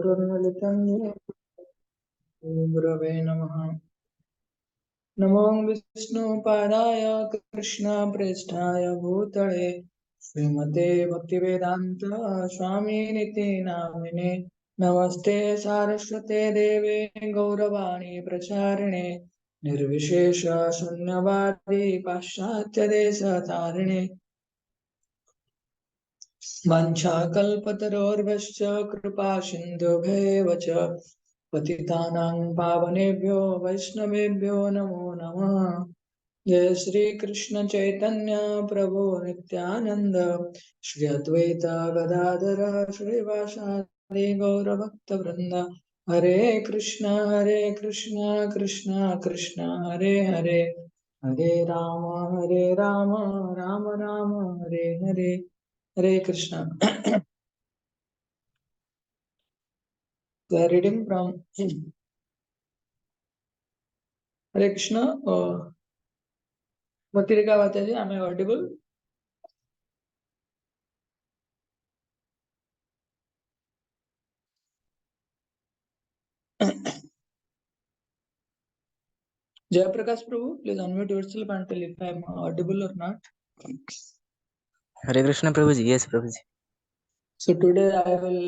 गुरुर्मिलितं येन गुरवे नमः। नमो विष्णुपादाय कृष्णप्रेष्ठाय भूतले श्रीमते भक्तिवेदान्त स्वामिनिति नामिने। नमस्ते सारस्वते देवे गौरवाणी प्रचारिणे निर्विशेष शून्यवादी पाश्चात्यदेशतारिणे। वंशाकल्पतरोर्वश्च कृपा सिन्धुभ्येव च पतितानां पावनेभ्यो वैष्णवेभ्यो नमो नमः। जय श्री कृष्ण चैतन्य प्रभु नित्यानंद श्री अद्वैत गदाधर श्रीवासादि गौरभक्त वृंद। हरे कृष्ण कृष्ण कृष्ण हरे हरे, हरे राम राम राम हरे हरे। हरे Krishna. We are reading from Hare Krishna. Matirika Mataji, am I audible? Jayaprakash Prabhu, please unmute yourself and tell if I am audible or not. Hare Krishna Prabhuji, yes Prabhuji. So today I will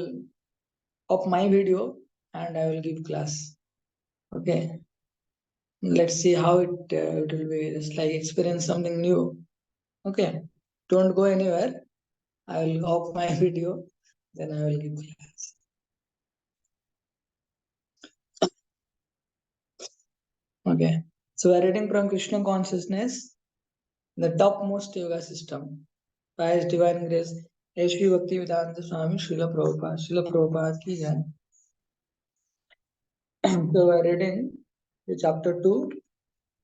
up my video and I will give class. Okay. Let's see how it will be. Just like experience something new. Okay. Don't go anywhere. I will off my video, then I will give class. Okay. So we are reading from Krishna consciousness, the topmost yoga system. By His divine grace, Shri Bhaktivedanta Swami Srila Prabhupada ki jai. So we are reading the chapter 2,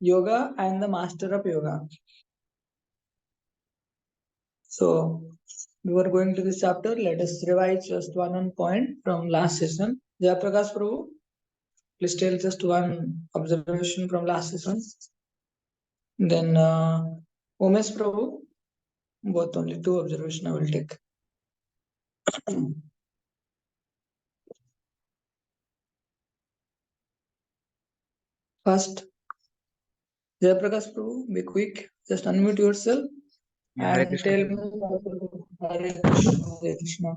Yoga and the Master of Yoga. So before going to this chapter, let us revise just one point from last session. Jayaprakash Prabhu, please tell just one observation from last session. Then Umesh Prabhu, both only two observations I will take. First, Jayaprakash Prabhu, be quick, just unmute yourself Hare and Krishna. tell me Hare Krishna, Hare Krishna.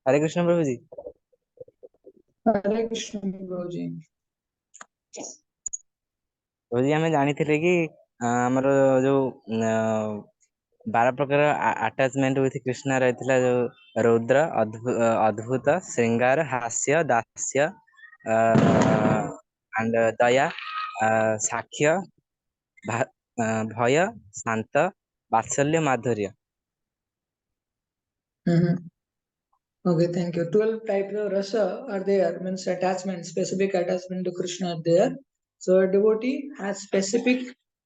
Hare Krishna Prabhuji. Hare Krishna Prabhuji. Prabhuji ଆମେ ଜାଣିଥିଲେ କି ଆମର ଯୋଉ 12 ପ୍ରକାର attachment with Krishna ରହିଥିଲା, ଯୋଉ ରୌଦ୍ର, ଅଦ୍ଭୁତ, ଶୃଙ୍ଗାର, ହାସ୍ୟ, ଦାସ୍ୟ and ଦୟା, ସାକ୍ଷ୍ୟ, ଭୟ, ଶାନ୍ତ, ବାତ୍ସଲ୍ୟ, ମାଧୁର୍ଯ୍ୟ। Okay, thank you. 12 types of rasa are there, means attachment, specific attachment to Krishna are there. So a devotee has specific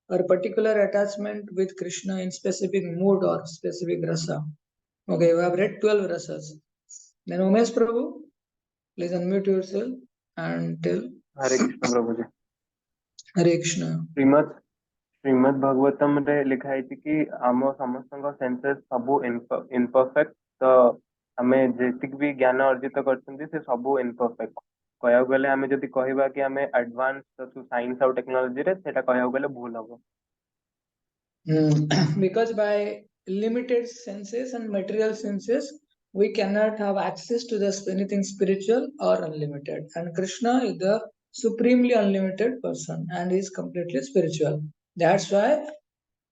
or particular attachment with Krishna in specific mood or specific rasa. Okay, we have read 12 rasas. Then Umesh Prabhu, please unmute yourself and tell. Hare Krishna Prabhu ji. Hare Krishna. Shrimad Bhagavatam रे लिखा है कि आम समस्त senses सबू imperfect, तो आम जेतिक भी ज्ञान अर्जित करछन्ती से सबू इनपरफेक्ट। कहया गले आम जदि कहबा कि आम एडवांस साइंस और टेक्नोलॉजी रे सेटा कहया गले भूल हबो। Because by limited senses and material senses we cannot have access to this anything spiritual or unlimited, and Krishna is the supremely unlimited person and is completely spiritual. That's why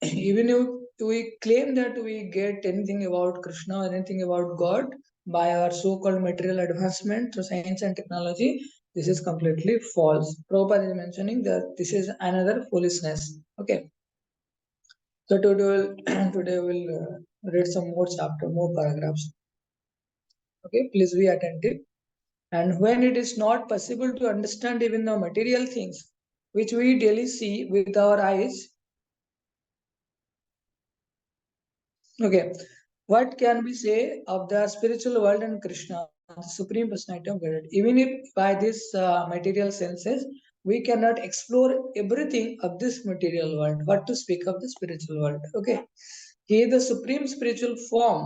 even if we claim that we get anything about Krishna or anything about God by our so-called material advancement through science and technology, this is completely false. Prabhupada is mentioning that this is another foolishness. Okay. So today we'll read some more chapter, more paragraphs. Okay, please be attentive. And when it is not possible to understand even the material things which we daily see with our eyes, okay, what can we say of the spiritual world and Krishna, the Supreme Personality of Godhead? Even if by these material senses we cannot explore everything of this material world. What to speak of the spiritual world? Okay, he is the supreme spiritual form.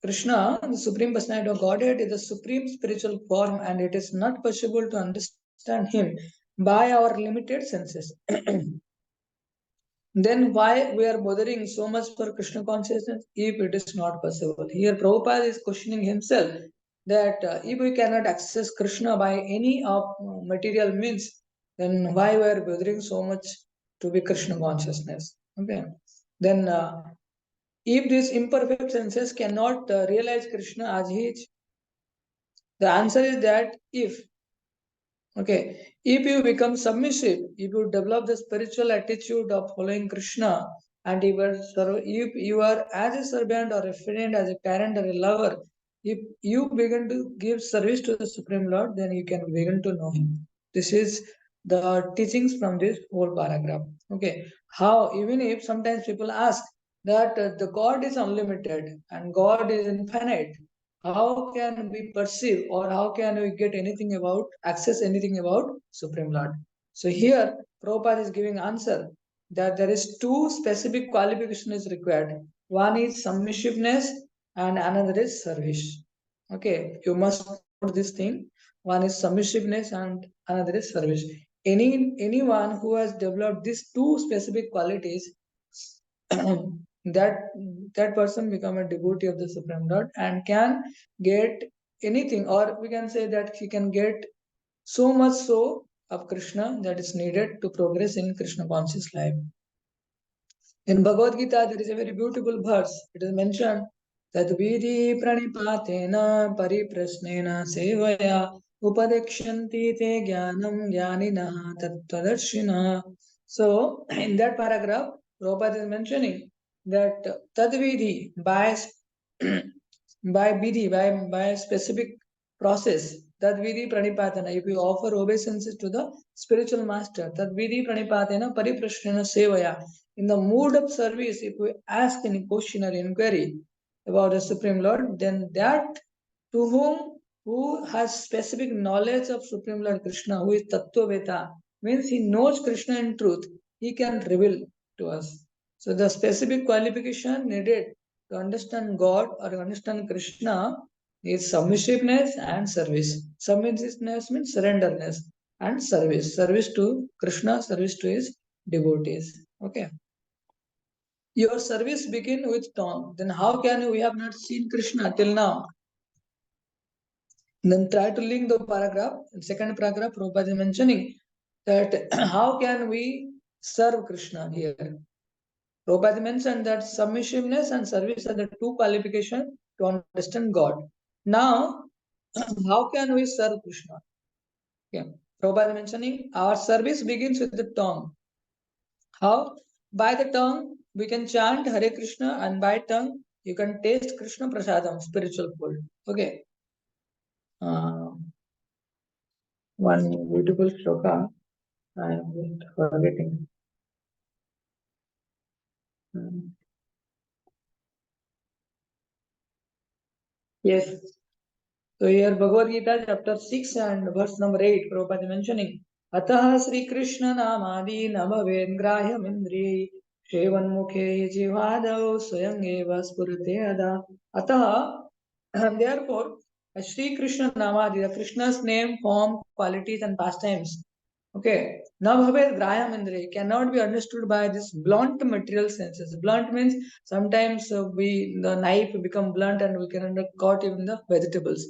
Krishna, the Supreme Personality of Godhead, is the supreme spiritual form, and it is not possible to understand Him by our limited senses. Then why we are bothering so much for Krishna consciousness if it is not possible? Here Prabhupada is questioning himself that if we cannot access Krishna by any of material means, then why we are bothering so much to be Krishna consciousness? Okay. Then if these imperfect senses cannot realize Krishna as he is, the answer is that if you become submissive, if you develop the spiritual attitude of following Krishna, and if you are as a servant or a friend, as a parent or a lover, if you begin to give service to the Supreme Lord, then you can begin to know Him. This is the teachings from this whole paragraph. Okay, how even if sometimes people ask that the God is unlimited and God is infinite, how can we perceive or how can we get anything about access anything about Supreme Lord? So here Prabhupada is giving answer that there is two specific qualification is required. One is submissiveness and another is service. Okay, you must note this thing. One is submissiveness and another is service. Anyone who has developed these two specific qualities that that person become a devotee of the Supreme Lord and can get anything, or we can say that he can get so much so of Krishna that is needed to progress in Krishna conscious life. In Bhagavad Gita, there is a very beautiful verse. It is mentioned that Vidi pranipatena pariprasnena sevaya upadekshanti te jnanam jnanina tattvadarshina. So, in that paragraph, Prabhupada is mentioning that tadvidhi by vidhi, by a specific process, tadvidhi pranipatana, if you offer obeisances to the spiritual master, tadvidhi pranipatena pariprasnena sevaya, in the mood of service, if we ask any question or inquiry about the Supreme Lord, then that to who has specific knowledge of Supreme Lord Krishna, who is Tattvaveta, means he knows Krishna in truth, he can reveal to us. So the specific qualification needed to understand God or to understand Krishna is submissiveness and service. Submissiveness means surrenderness and service. Service to Krishna, service to his devotees. Okay. Your service begin with tongue. Then how can we have not seen Krishna till now? Then try to link the paragraph. In second paragraph, Prabhupada is mentioning that how can we serve Krishna here? Prabhupada mentioned that submissiveness and service are the two qualifications to understand God. Now, how can we serve Krishna? Okay. Prabhupada is mentioning our service begins with the tongue. How? By the tongue, we can chant Hare Krishna, and by tongue, you can taste Krishna Prasadam, spiritual food. Okay. Uh, One beautiful shloka, I am just forgetting. Um, Yes. So here Bhagavad Gita chapter 6 and verse number 8, Prabhupada is mentioning, Atah Sri Krishna Namadi Nabhaved Grahyam Indri Shevan Mukhe Jivadau Swayam Eva Spurate Ada. Atah, and therefore, Sri Krishna Namadi, the Krishna's name, form, qualities, and pastimes. Okay. Nabhaved Graham Indri cannot be understood by this blunt material senses. Blunt means sometimes the knife become blunt and we can cut even the vegetables.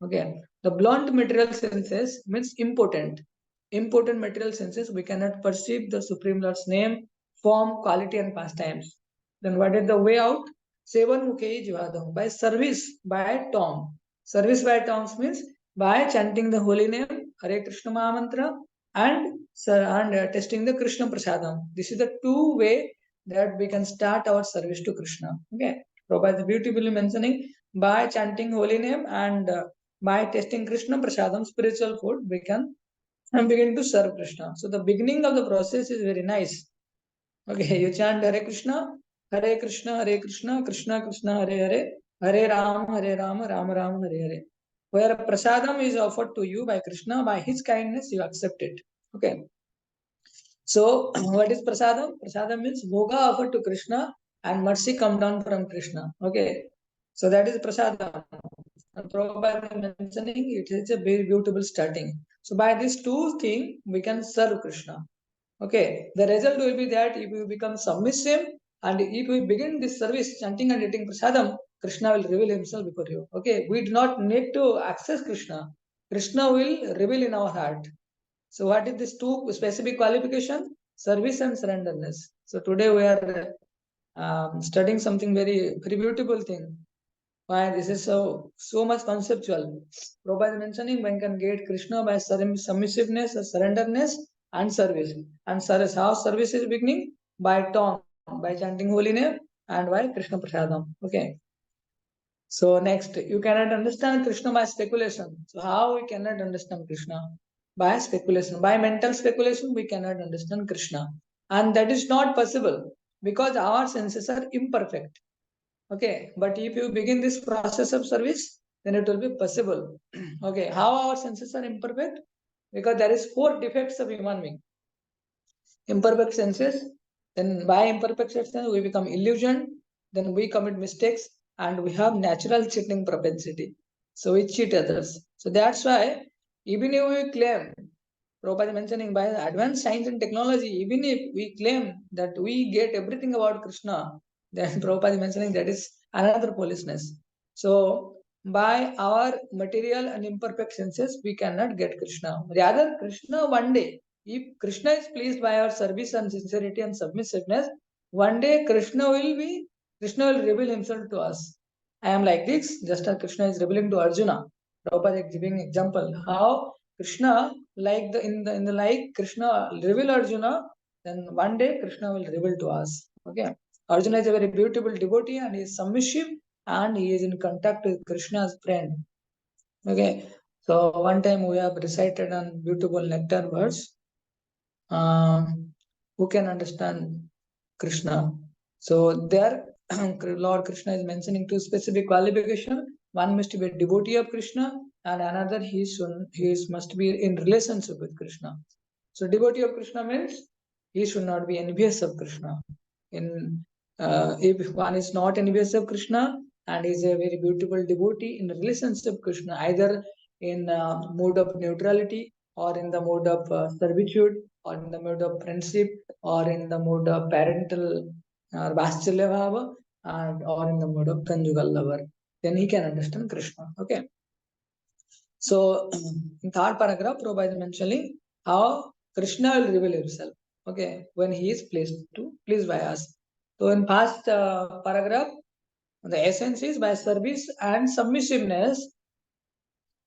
Okay. The blunt material senses means important. Important material senses, we cannot perceive the Supreme Lord's name, form, quality, and pastimes. Then what is the way out? Sevan Mukhe Jivadam. By service, by tongue. Service by tongues means by chanting the holy name, Hare Krishna Mahamantra, and testing the Krishna Prasadam. This is the two way that we can start our service to Krishna. Okay. Prabhupada is beautifully mentioning by chanting holy name and by tasting Krishna Prasadam, spiritual food, we can begin to serve Krishna. So the beginning of the process is very nice. Okay, you chant Hare Krishna, Hare Krishna, Hare Krishna, Krishna Krishna, Hare Hare, Hare Rama, Rama Rama, Hare Hare. Where prasadam is offered to you by Krishna, by his kindness, you accept it. Okay. So, what is prasadam? Prasadam means bhoga offered to Krishna and mercy come down from Krishna. Okay. So that is prasadam. And Prabhupada mentioning it is a very beautiful starting. So by these two things, we can serve Krishna. Okay. The result will be that if you become submissive and if we begin this service chanting and eating prasadam, Krishna will reveal himself before you. Okay. We do not need to access Krishna. Krishna will reveal in our heart. So what is this two specific qualification? Service and surrenderness. So today we are studying something very beautiful thing. Why this is so much conceptual. Prabhupada is mentioning one can get Krishna by submissiveness, surrenderness, and service. And service, how service is beginning? By tongue, by chanting holy name, and by Krishna Prasadam. Okay. So next, you cannot understand Krishna by speculation. So how we cannot understand Krishna? By speculation. By mental speculation, we cannot understand Krishna. And that is not possible because our senses are imperfect. Okay. But if you begin this process of service, then it will be possible. Okay. How our senses are imperfect? Because there is 4 defects of human being. Imperfect senses, then by imperfect senses we become illusioned, then we commit mistakes, and we have natural cheating propensity. So we cheat others. So that's why even if we claim, Prabhupada mentioning by advanced science and technology, even if we claim that we get everything about Krishna, then Prabhupada mentioning that is another foolishness. So by our material and imperfect senses, we cannot get Krishna. Rather, Krishna one day, if Krishna is pleased by our service and sincerity and submissiveness, one day Krishna will reveal himself to us. I am like this, just as Krishna is revealing to Arjuna. Prabhupada is giving example how Krishna, like in the like Krishna reveal Arjuna, then one day Krishna will reveal to us. Okay. Arjuna is a very beautiful devotee and he is submissive and he is in contact with Krishna's friend. Okay. So one time we have recited on beautiful nectar verse. Who can understand Krishna? So there, Lord Krishna is mentioning 2 specific qualifications. One must be a devotee of Krishna, and another must be in relationship with Krishna. So devotee of Krishna means he should not be envious of Krishna. If one is not envious of Krishna and is a very beautiful devotee in relationship with Krishna, either in mood of neutrality or in the mode of servitude or in the mode of friendship or in the mode of parental Vaschalya Bhava and or in the mode of conjugal lover, then he can understand Krishna. Okay. So in third paragraph, Prabhupada is mentioning how Krishna will reveal himself. Okay, when he is pleased by us. So in past paragraph, the essence is by service and submissiveness.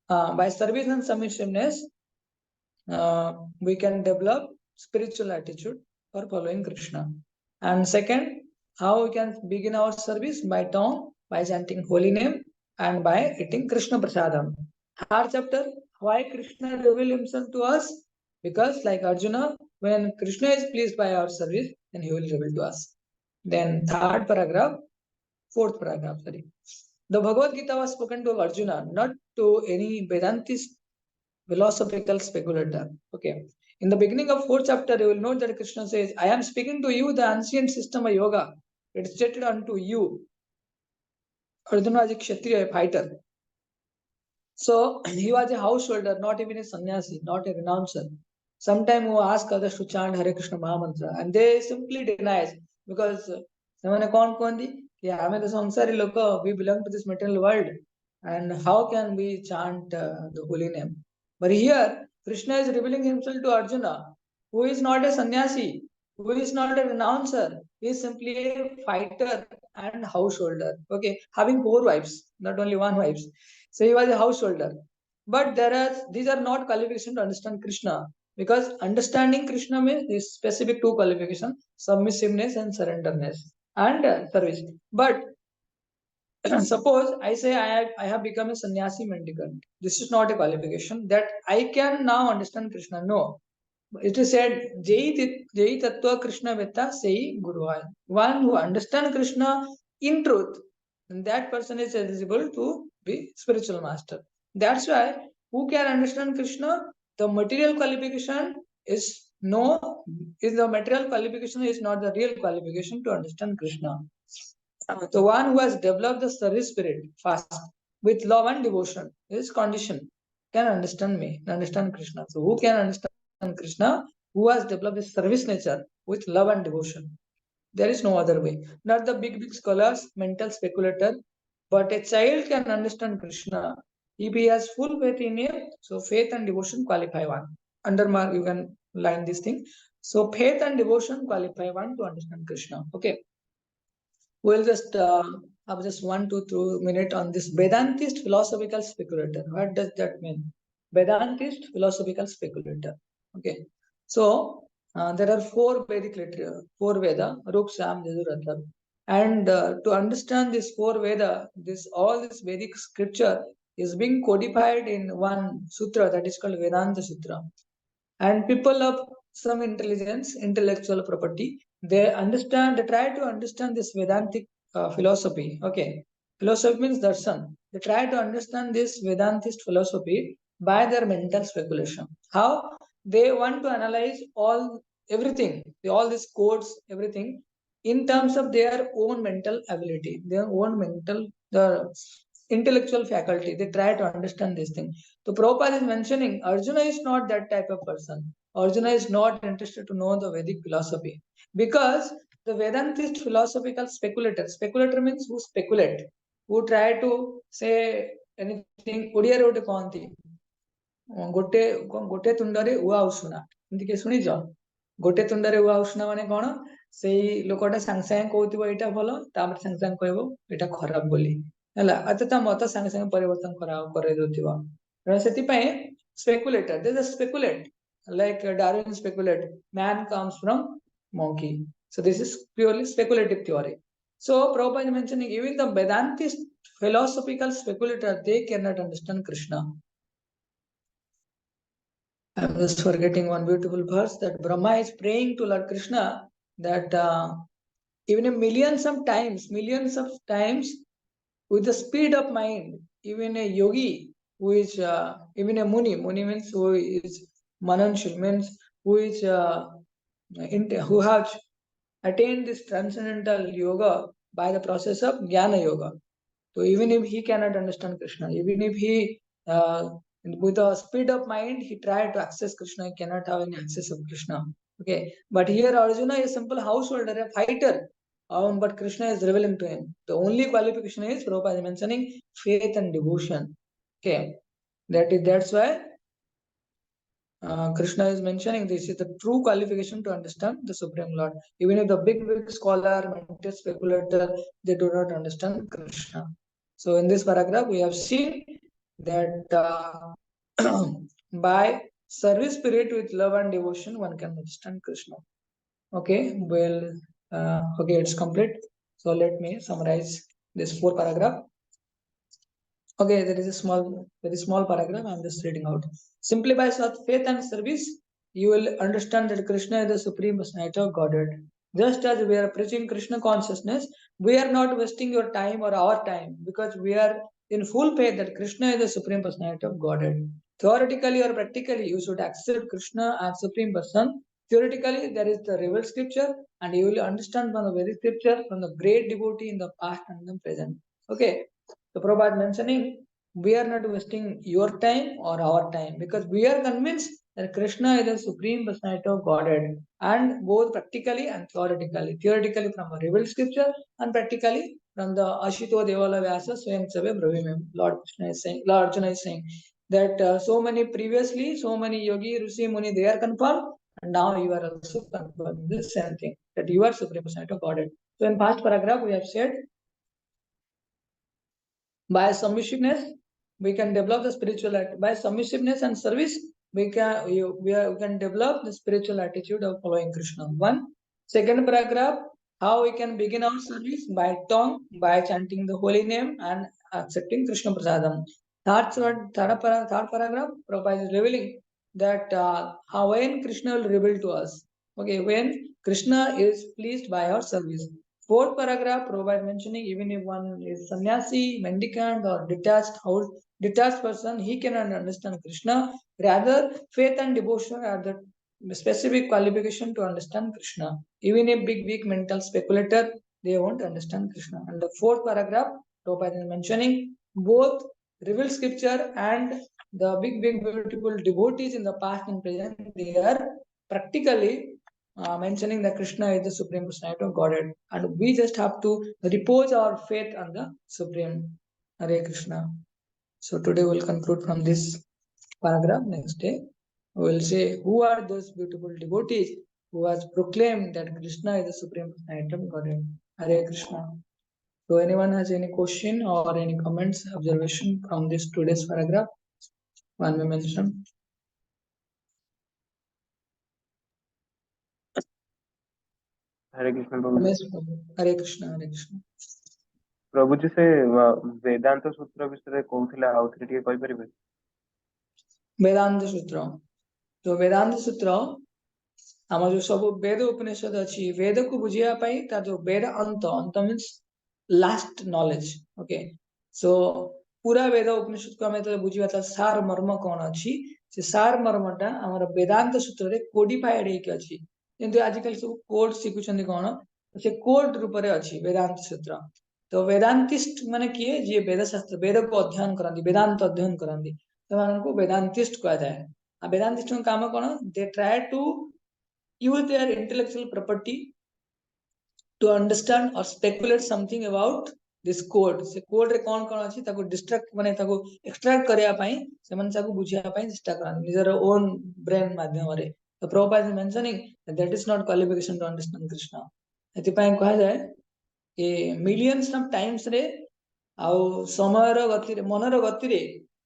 By service and submissiveness, we can develop spiritual attitude for following Krishna. And second, how we can begin our service by tongue, by chanting holy name, and by eating Krishna Prasadam. Third chapter, why Krishna reveal himself to us? Because like Arjuna, when Krishna is pleased by our service, then he will reveal to us. Then fourth paragraph, sorry. The Bhagavad Gita was spoken to Arjuna, not to any Vedantist philosophical speculator. Okay. In the beginning of fourth chapter, you will note that Krishna says, I am speaking to you, the ancient system of yoga. It is stated unto you. Arjuna is a Kshatriya, a fighter. So he was a householder, not even a sannyasi, not a renouncer. Sometimes we ask others to chant Hare Krishna Mahamantra and they simply deny because ସେମାନେ କଣ କୁହନ୍ତି କି ଆମେ ତ ସଂସାରୀ ଲୋକ, we belong to this material world and how can we chant the holy name? But here Krishna is revealing himself to Arjuna, who is not a sannyasi, who is not a renouncer, he is simply a fighter and householder. Okay, having 4 wives, not only one wife. So he was a householder. But these are not qualifications to understand Krishna. Because understanding Krishna means this specific 2 qualifications, submissiveness and surrenderness and service. But suppose I say I have become a sannyasi mendicant. This is not a qualification that I can now understand Krishna. No. It is said, Jai Tattva Krishna Vetta Sei Guru. One who understands Krishna in truth, and that person is eligible to be spiritual master. That's why who can understand Krishna? The material qualification is no, is the material qualification is not the real qualification to understand Krishna. The one who has developed the service spirit fast with love and devotion is condition can understand me, understand Krishna. So who can understand Krishna? Who has developed a service nature with love and devotion. There is no other way. Not the big scholars, mental speculator, but a child can understand Krishna if he has full faith in him. So faith and devotion qualify one. Undermark, you can line this thing. So faith and devotion qualify one to understand Krishna. Okay. We'll just have just 1 to 2 minutes on this Vedantist philosophical speculator. What does that mean? Vedantist philosophical speculator. Okay. So there are four Vedic literature, four Veda, Ruk, Sam, Yajur, and to understand this four Veda, this all this Vedic scripture is being codified in one sutra that is called Vedanta Sutra. And people of some intelligence, intellectual property, they try to understand this Vedantic philosophy. Okay, philosophy means darshan. They try to understand this Vedantist philosophy by their mental speculation. How? They want to analyze everything, all these codes, everything in terms of their own mental ability, their own mental, the intellectual faculty. They try to understand this thing. So Prabhupada is mentioning Arjuna is not that type of person. Arjuna is not interested to know the Vedic philosophy because the Vedantist philosophical speculator means who speculate, who try to say anything. ଓଡ଼ିଆରେ ଗୋଟେ କହନ୍ତି ଗୋଟେ ଗୋଟେ ତୁଣ୍ଡରେ ଉଆ ଉଷୁନା, ଏମିତି କିଏ ଶୁଣିଛ? ଗୋଟେ ତୁଣ୍ଡରେ ଉଆ ଉଷୁନା ମାନେ କଣ? ସେଇ ଲୋକଟା ସାଙ୍ଗେ ସାଙ୍ଗେ କହୁଥିବ ଏଇଟା ଭଲ, ତାପରେ ସାଙ୍ଗେ ସାଙ୍ଗେ କହିବ ଏଇଟା ଖରାପ ବୋଲି, ହେଲା। ତା ମତ ସାଙ୍ଗେ ସାଙ୍ଗେ ପରିବର୍ତ୍ତନ କରେଇ ଦଉଥିବ। ସେଥିପାଇଁ speculator, they just speculate like Darwin speculate man comes from monkey. So this is purely speculative theory. So Prabhupada is mentioning even the Vedantist philosophical speculator, they cannot understand Krishna. I'm just forgetting one beautiful verse that Brahma is praying to Lord Krishna that even millions of times with the speed of mind, even a yogi who is even a muni means who is mananshul, means who is who has attained this transcendental yoga by the process of jnana yoga. So even if he cannot understand Krishna, even if he with the speed of mind he tried to access Krishna, he cannot have any access of Krishna. Okay, but here Arjuna is a simple householder, a fighter, but Krishna is revealing to him. The only qualification is Prabhupada is mentioning faith and devotion. Okay, that's why Krishna is mentioning this is the true qualification to understand the Supreme Lord. Even if the big scholar, mental speculator, they do not understand Krishna. So in this paragraph, we have seen that by service spirit with love and devotion, one can understand Krishna. Okay, well, okay, it's complete. So let me summarize this 4 paragraph. Okay, there is a very small paragraph. I'm just reading out. Simply by such faith and service, you will understand that Krishna is the supreme personality of Godhead. Just as we are preaching Krishna consciousness, we are not wasting your time or our time because we are in full faith that Krishna is the supreme personality of Godhead. Theoretically or practically, you should accept Krishna as supreme person. Theoretically, there is the revealed scripture, and you will understand from the very scripture from the great devotee in the past and the present. Okay. So Prabhupada mentioning we are not wasting your time or our time because we are convinced that Krishna is the supreme personality of Godhead, and both practically and theoretically. Theoretically from a revealed scripture and practically from the Ashito Devala Vyasa Swayam Save Bravimam. Lord Krishna is saying, Lord Arjuna is saying that so many yogi, Rishi, Muni, they are confirmed, and now you are also confirmed the same thing that you are supreme personality of Godhead. So in past paragraph we have said by submissiveness we can develop the spiritual by submissiveness and service we can develop the spiritual attitude of following Krishna. One. Second paragraph, how we can begin our service by tongue, by chanting the holy name and accepting Krishna prasadam. Third paragraph, Prabhupada is revealing that how when Krishna will reveal to us. Okay, when Krishna is pleased by our service. Fourth paragraph, Prabhupada mentioning even if one is sannyasi, mendicant, or detached person, he cannot understand Krishna. Rather, faith and devotion are the specific qualification to understand Krishna. Even a big, weak mental speculator, they won't understand Krishna. And the fourth paragraph, Prabhupada is mentioning both revealed scripture and the big, big, beautiful devotees in the past and present, they are practically mentioning that Krishna is the Supreme Personality of Godhead. And we just have to repose our faith on the Supreme. Hare Krishna. So today we'll conclude from this paragraph. Next day we will say who are those beautiful devotees who has proclaimed that Krishna is the Supreme Personality of Godhead. Hare Krishna. So anyone has any question or any comments, observation from this today's paragraph? One may mention. Hare Krishna Prabhu ji. Ramesh Prabhu. Hare Krishna, Hare Krishna. प्रभु जी से वेदांत सूत्र विषय कहूथिले आउ थरे टिके कहि परिबे? वेदांत सूत्र। तो वेदांत सूत्र आम जो सब वेद उपनिषद अच्छी वेद को बुझिया पाई ता जो वेद अंत अंत means last knowledge. Okay so पूरा वेद उपनिषद को आम जो बुझिया ता सार मर्म कौन अच्छी से सार मर्मटा हमर वेदांत सूत्र रे कोडिफाइड हेक अच्छी किंतु आजकल सब कोड शिखुछन्ती कौन से कोड रूप रे अच्छी वेदांत सूत्र। तो वेदांतिस्ट माने किए जे वेद शास्त्र वेद को अध्ययन करंती वेदांत अध्ययन करंती सेमानकु वेदांतिस्ट कहा जाए। आ वेदांतिस्ट का काम कौन they try to use their intellectual property to understand or speculate something about this code से code रे कौन कौन अछि ताको डिस्ट्रैक्ट माने ताको एक्सट्रैक्ट करिया पई सेमन ताको बुझिया पई चेष्टा करन निजर ओन ब्रेन माध्यम रे। तो Prabhupada is mentioning that is not qualification to understand Krishna. एति पई कहा जाए कि मिलियंस ऑफ टाइम्स रे आउ समयर गति रे मनर गति रे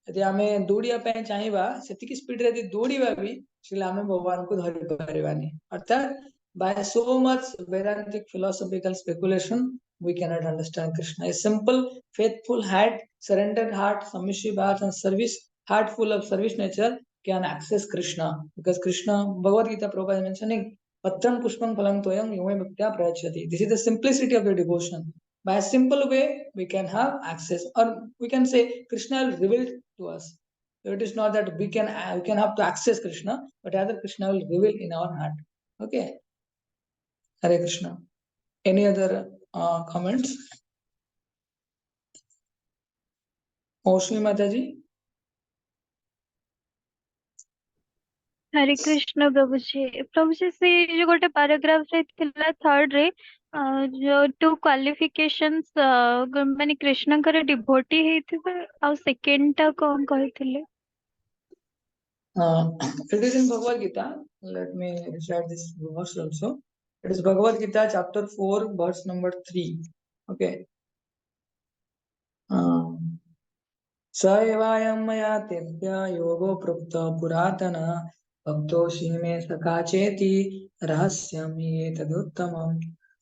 यदि आमे दौड़िया पई चाहिबा सेतिकी स्पीड रे यदि दौड़िबा भी सिले आमे भगवान को धरि परिबानी। अर्थात by so much Vedantic philosophical speculation, we cannot understand Krishna. A simple, faithful heart, surrendered heart, submissive heart, and service heart full of service nature can access Krishna. Because Krishna, Bhagavad Gita Prabhupada is mentioning, Patram Pushpam Phalam Toyam Yume Bhaktya Prayachyati. This is the simplicity of the devotion. By a simple way, we can have access, or we can say Krishna will reveal to us. So it is not that we can have to access Krishna, but rather Krishna will reveal in our heart. Okay. Hare Krishna. Any other comments? Oshmi Mataji? Hare Krishna Prabhu जी से जो गोटे paragraph रे थिला third रे जो to qualifications माने कृष्ण कर devotee हेथिबे आ second टा कोन कहिथिले? It is in Bhagavad Gita. Let me recite this verse also. It is Bhagavad Gita chapter 4 verse number 3. Okay. स एवायं मया तेभ्य योगो प्रोक्त पुरातन भक्तोऽसि मे सखा चेति रहस्यं एतदुत्तमम्.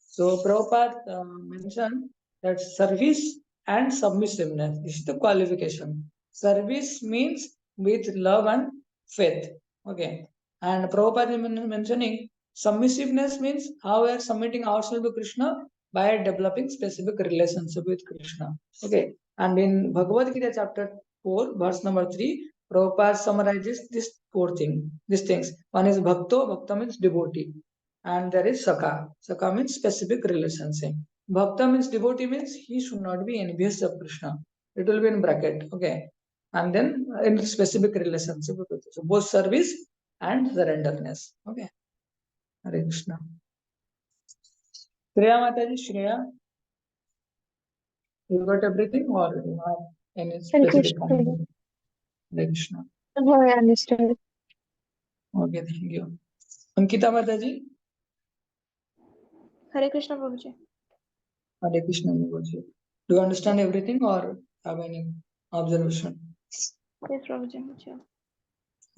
So Prabhupada mentioned that service and submissiveness is the qualification. Service means with love and faith. Okay. And Prabhupada is mentioning submissiveness means how we are submitting ourselves to Krishna by developing specific relationship with Krishna. Okay. And in Bhagavad Gita chapter 4, verse number 3, Prabhupada summarizes these things. One is Bhakto, Bhakta means devotee. And there is Saka. Saka means specific relationship. Bhakta means devotee means he should not be envious of Krishna. It will be in bracket. Okay. And then in specific relationship. So both service and surrenderness. Okay. Hare Krishna. Shreya Mataji, Shreya. You got everything or you have any Hare specific Krishna Prabhu. comment? Hare Krishna. Oh, I understood. Okay, thank you. Ankita Mataji, Hare Krishna Prabhu ji. Hare Krishna Mataji. Do you understand everything or have any observation? Yes Prabhu ji मुझे।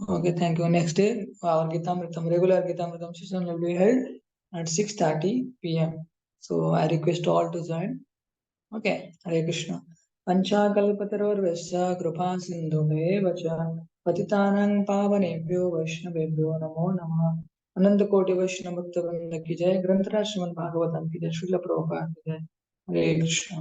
Okay, thank you. Next day, our Gitamritam, regular Gitamritam session will be held at 6:30 p.m. So I request all to join. Okay, Hare Krishna. Panchakalpatarorvesya kripa sindhumev cha patitanang pavanebhyo vaishnavebhyo namo namah. अनंत कोटि वैष्णव भक्त वृंद की जय। ग्रंथराज श्रीमद् भागवतम की जय। श्रील प्रभुपाद की जय। हरे कृष्ण।